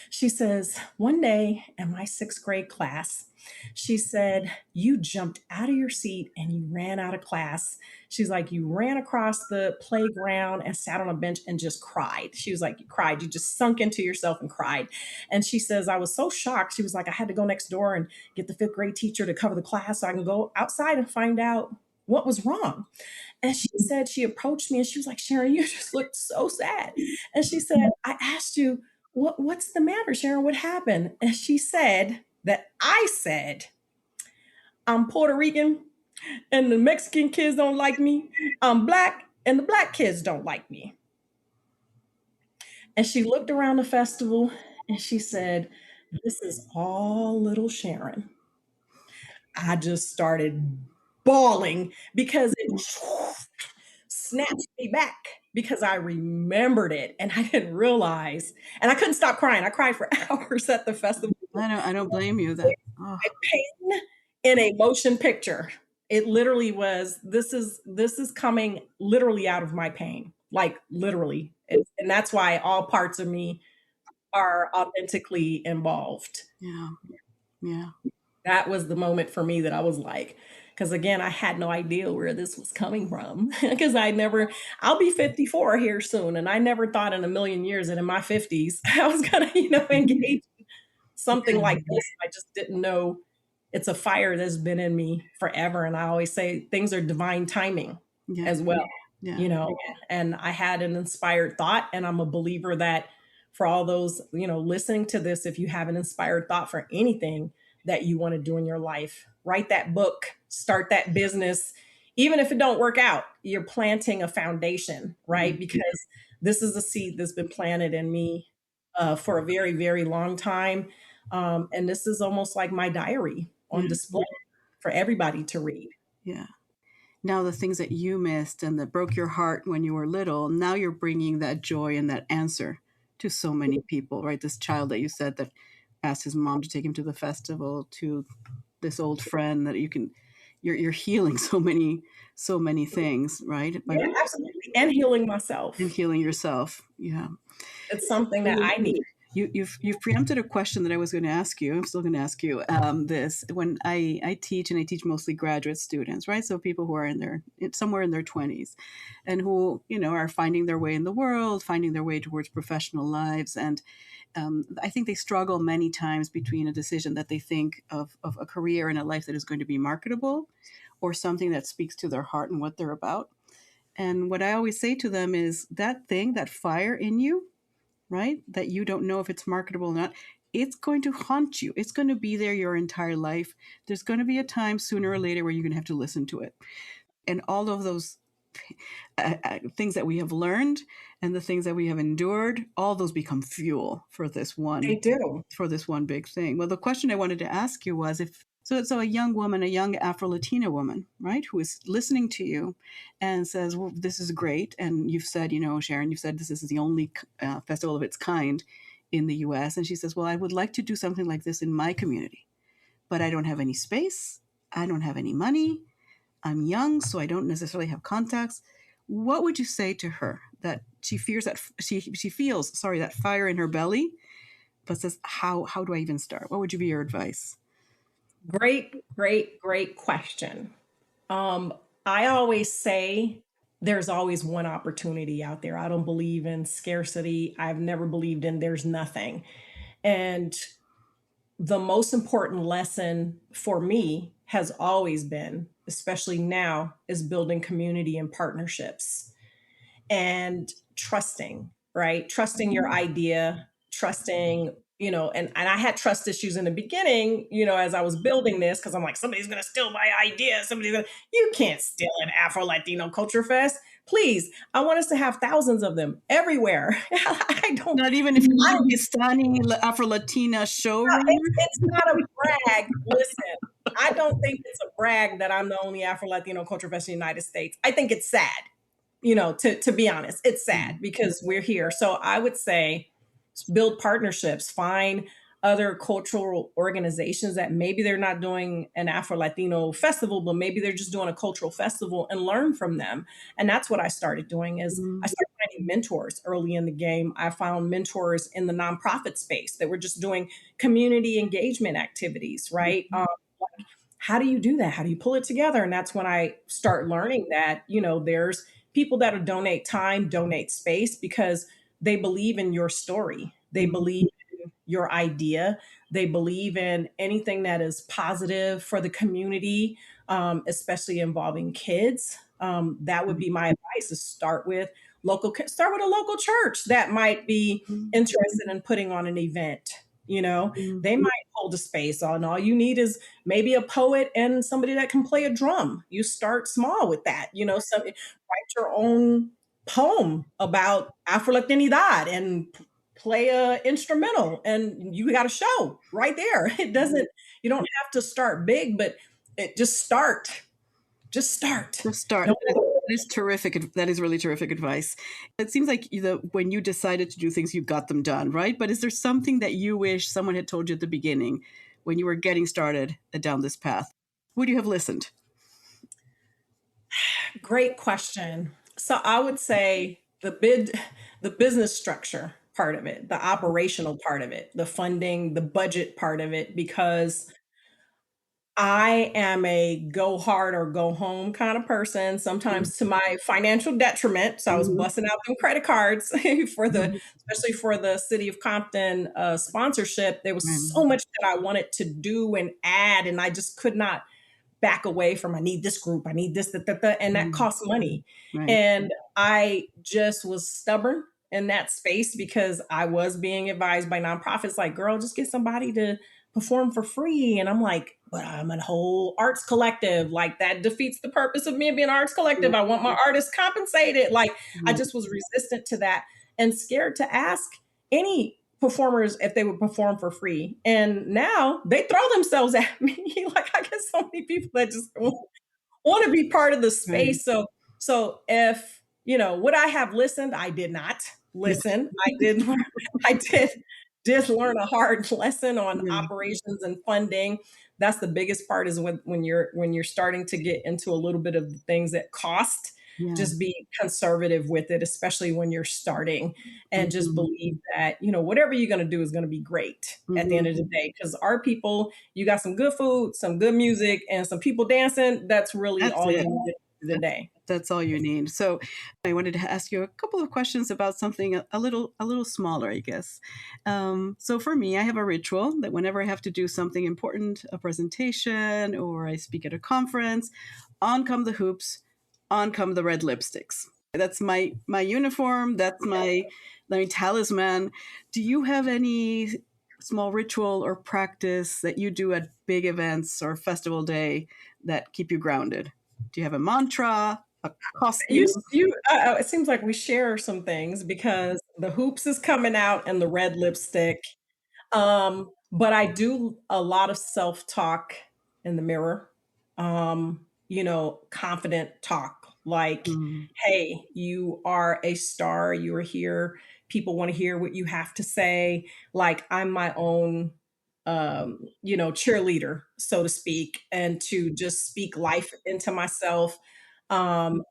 She says, one day in my sixth grade class, she said, you jumped out of your seat and you ran out of class. She's like, you ran across the playground and sat on a bench and just cried. She was like, you cried. You just sunk into yourself and cried. And she says, I was so shocked. She was like, I had to go next door and get the fifth grade teacher to cover the class so I can go outside and find out what was wrong. And she said, she approached me and she was like, Sharon, you just looked so sad. And she said, I asked you, what's the matter, Sharon? What happened? And she said that I said, I'm Puerto Rican and the Mexican kids don't like me. I'm black and the black kids don't like me. And she looked around the festival and she said, this is all little Sharon. I just started bawling because it snatched me back because I remembered it and I didn't realize. And I couldn't stop crying. I cried for hours at the festival. I don't blame you that. Oh, My pain in a motion picture. It literally was this is coming literally out of my pain. Like literally. And that's why all parts of me are authentically involved. yeah. Yeah. That was the moment for me that I was like, because again, I had no idea where this was coming from. Because I'll be 54 here soon. And I never thought in a million years that in my 50s, I was going to, engage in something like this. I just didn't know it's a fire that's been in me forever. And I always say things are divine timing Yeah. as well, Yeah. and I had an inspired thought. And I'm a believer that for all those, listening to this, if you have an inspired thought for anything, that you want to do in your life, write that book, start that business. Even if it don't work out, you're planting a foundation, right? Mhm. Because this is a seed that's been planted in me for a very, very long time. And this is almost like my diary on Yeah. display for everybody to read. Yeah. Now the things that you missed and that broke your heart when you were little, now you're bringing that joy and that answer to so many people, right? This child that you said that asked his mom to take him to the festival, to this old friend that you're healing so many things, right? By Yeah, absolutely. And healing and myself. healing yourself. Yeah. It's something that I need. You've preempted a question that I was going to ask you. I'm still going to ask you this. When I teach, and I teach mostly graduate students, right? So people who are somewhere in their 20s, and who are finding their way in the world, finding their way towards professional lives, and I think they struggle many times between a decision that they think of a career and a life that is going to be marketable, or something that speaks to their heart and what they're about. And what I always say to them is that thing, that fire in you, right? That you don't know if it's marketable or not. It's going to haunt you. It's going to be there your entire life. There's going to be a time sooner or later where you're going to have to listen to it. And all of those things that we have learned and the things that we have endured, all those become fuel They do. for this one big thing. Well, the question I wanted to ask you was if so a young woman, a young Afro-Latina woman, right, who is listening to you and says, well, this is great. And you've said, Sharon, you've said this is the only festival of its kind in the US. And she says, well, I would like to do something like this in my community, but I don't have any space. I don't have any money. I'm young, so I don't necessarily have contacts. What would you say to her that she fears that she feels, sorry, that fire in her belly, but says, how do I even start? What would you be your advice? Great, great, great question. Um, I always say there's always one opportunity out there. I don't believe in scarcity. I've never believed in there's nothing. And the most important lesson for me has always been, especially now, is building community and partnerships and trusting, right? Trusting your idea, trusting, and I had trust issues in the beginning, as I was building this, because I'm like, somebody's going to steal my idea. You can't steal an Afro Latino Culture Fest. Please, I want us to have thousands of them everywhere. I don't, Not even if you're I, a Pakistani Afro-Latina showrunner? it's not a brag. Listen, I don't think it's a brag that I'm the only Afro Latino Culture Fest in the United States. I think it's sad, to be honest. It's sad because we're here. So I would say build partnerships, find other cultural organizations that maybe they're not doing an Afro Latino festival, but maybe they're just doing a cultural festival, and learn from them. And that's what I started doing. Is I started finding mentors early in the game. I found mentors in the nonprofit space that were just doing community engagement activities, right? Like, how do you do that? How do you pull it together? And that's when I start learning that, there's people that'll donate time, donate space, because they believe in your story. They believe in your idea. They believe in anything that is positive for the community, especially involving kids. That would be my advice: is start with a local church that might be interested in putting on an event. They might hold a space on. All you need is maybe a poet and somebody that can play a drum. You start small with that. Write your own poem about Afro-Latinidad and play a instrumental, and you got a show right there. You don't have to start big, but just start. Just start. Just start. Don't That is terrific. That is really terrific advice. It seems like when you decided to do things, you got them done, right? But is there something that you wish someone had told you at the beginning when you were getting started down this path? Would you have listened? Great question. So I would say the business structure part of it, the operational part of it, the funding, the budget part of it, because I am a go hard or go home kind of person, Mm-hmm. sometimes to my financial detriment. So I was busting out them credit cards Mm-hmm. especially for the City of Compton sponsorship. There was Right. so much that I wanted to do and add, and I just could not back away from, I need this group, I need this, that, and that Mhm. costs money. Right. And I just was stubborn in that space because I was being advised by nonprofits like, girl, just get somebody to perform for free. And I'm like, but I'm a whole arts collective. Like that defeats the purpose of me being an arts collective. I want my artists compensated. Like I Yeah. just was resistant to that and scared to ask any performers if they would perform for free. And now they throw themselves at me. Like I get so many people that just want to be part of the Right. space. So if would I have listened? I did not listen. I did learn, I did learn a hard lesson on Yeah. operations and funding. That's the biggest part is when you're starting to get into a little bit of the things that cost. Yeah. Just be conservative with it, especially when you're starting, and just Mhm. believe that whatever you're going to do is going to be great at the end Mhm. of the day. Because our people, you got some good food, some good music, and some people dancing. That's really That's all you it. need for the That's day. that's all you need. So I wanted to ask you a couple of questions about something a little smaller, I guess. So for me, I have a ritual that whenever I have to do something important, a presentation or I speak at a conference, on come the hoops, on come the red lipsticks. That's my uniform. That's my talisman. Do you have any small ritual or practice that you do at big events or festival day that keep you grounded? Do you have a mantra, a costume? It seems like we share some things because the hoops is coming out and the red lipstick. But I do a lot of self-talk in the mirror. Confident talk like, Mm, hey, you are a star, you are here. People want to hear what you have to say. Like I'm my own cheerleader, so to speak, and to just speak life into myself. Um,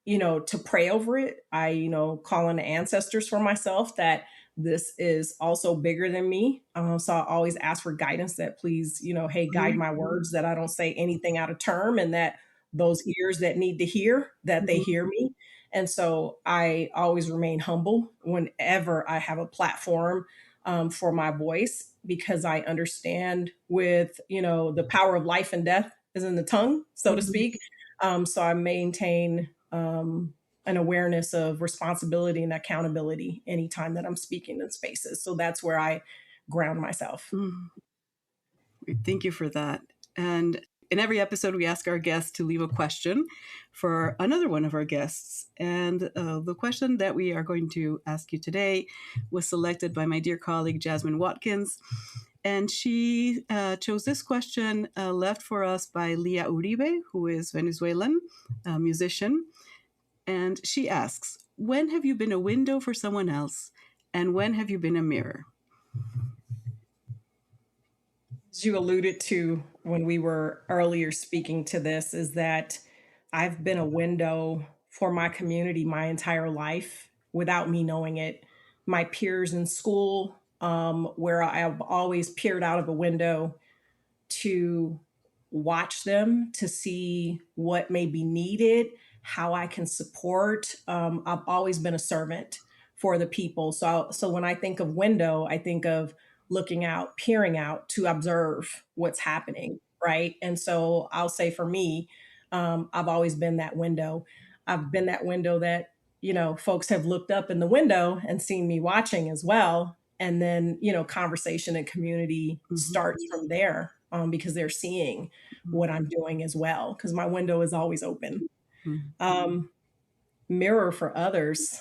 to pray over it. I, call on the ancestors for myself that this is also bigger than me. So I always ask for guidance that please, hey, guide mhm, my words, that I don't say anything out of term, and that those ears that need to hear, that they mhm, hear me. And so I always remain humble whenever I have a platform for my voice, because I understand with, the power of life and death is in the tongue, so to mhm, speak. So I maintain an awareness of responsibility and accountability anytime that I'm speaking in spaces. So that's where I ground myself. mhm. Thank you for that. And in every episode, we ask our guests to leave a question for another one of our guests. And the question that we are going to ask you today was selected by my dear colleague, Jasmine Watkins. And she chose this question left for us by Leah Uribe, who is Venezuelan, a musician. And she asks, when have you been a window for someone else? And when have you been a mirror? As you alluded to when we were earlier speaking to this, is that I've been a window for my community my entire life without me knowing it. My peers in school, where I've always peered out of a window to watch them, to see what may be needed, how I can support. I've always been a servant for the people. So when I think of window, I think of looking out, peering out to observe what's happening, right? And so I'll say for me, I've always been that window. I've been that window that folks have looked up in the window and seen me watching as well, and then conversation and community Mhm, starts from there, because they're seeing mhm, what I'm doing as well, because my window is always open. mhm, um, Mirror for others,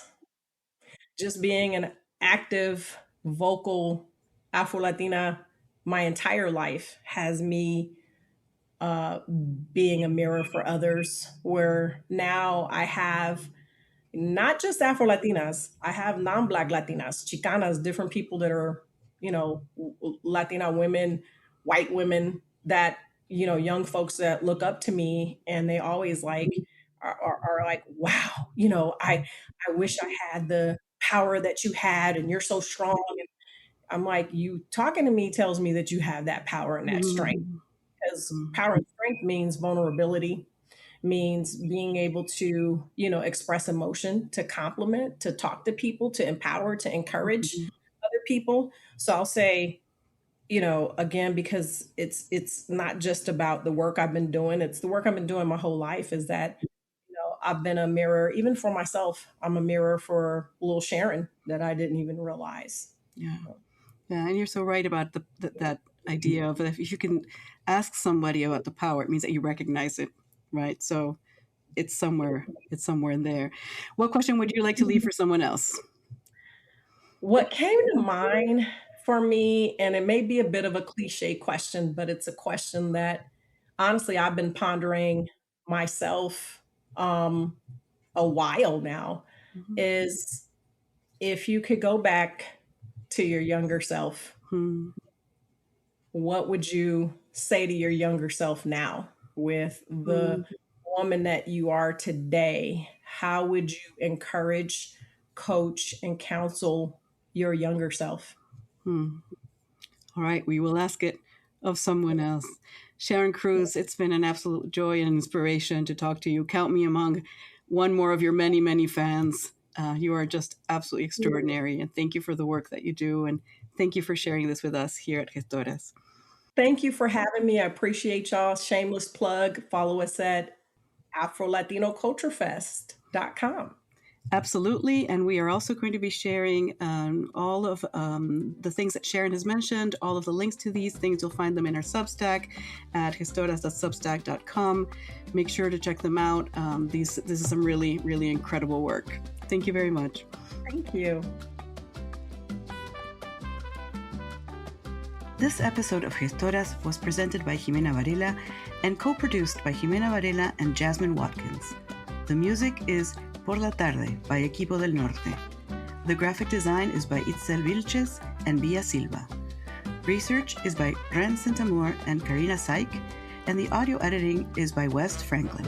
just being an active vocal Afro Latina my entire life has me being a mirror for others, where now I have not just Afro Latinas. I have non Black Latinas, Chicanas, different people that are, Latina women, white women that, young folks that look up to me, and they always like are like, wow, I wish I had the power that you had, and you're so strong. And I'm like, you talking to me tells me that you have that power and that strength, mhm, because mhm, power and strength means vulnerability, means being able to, express emotion, to compliment, to talk to people, to empower, to encourage mhm, other people. So I'll say, again, because it's not just about the work I've been doing, it's the work I've been doing my whole life, is that, I've been a mirror, even for myself. I'm a mirror for little Sharon that I didn't even realize. yeah. Yeah, and you're so right about that idea of if you can ask somebody about the power, it means that you recognize it, right? So it's somewhere in there. What question would you like to leave for someone else? What came to mind for me, and it may be a bit of a cliche question, but it's a question that honestly I've been pondering myself a while now, Mhm. is if you could go back to your younger self, Hmm. what would you say to your younger self now with the Hmm. woman that you are today? How would you encourage, coach, and counsel your younger self? Hmm. All right, we will ask it of someone else. Sharon Cruz, it's been an absolute joy and inspiration to talk to you. Count me among one more of your many, many fans. You are just absolutely extraordinary, and thank you for the work that you do, and thank you for sharing this with us here at Gestoras. Thank you for having me. I appreciate y'all. Shameless plug. Follow us at AfroLatinoCultureFest.com. Absolutely. And we are also going to be sharing all of the things that Sharon has mentioned, all of the links to these things. You'll find them in our Substack at historias.substack.com. Make sure to check them out. This is some really, really incredible work. Thank you very much. Thank you. This episode of Gestoras was presented by Jimena Varela and co-produced by Jimena Varela and Jasmine Watkins. The music is Por la Tarde by Equipo del Norte. The graphic design is by Itzel Vilches and Villa Silva. Research is by Ren Santamur and Karina Saik, and the audio editing is by West Franklin.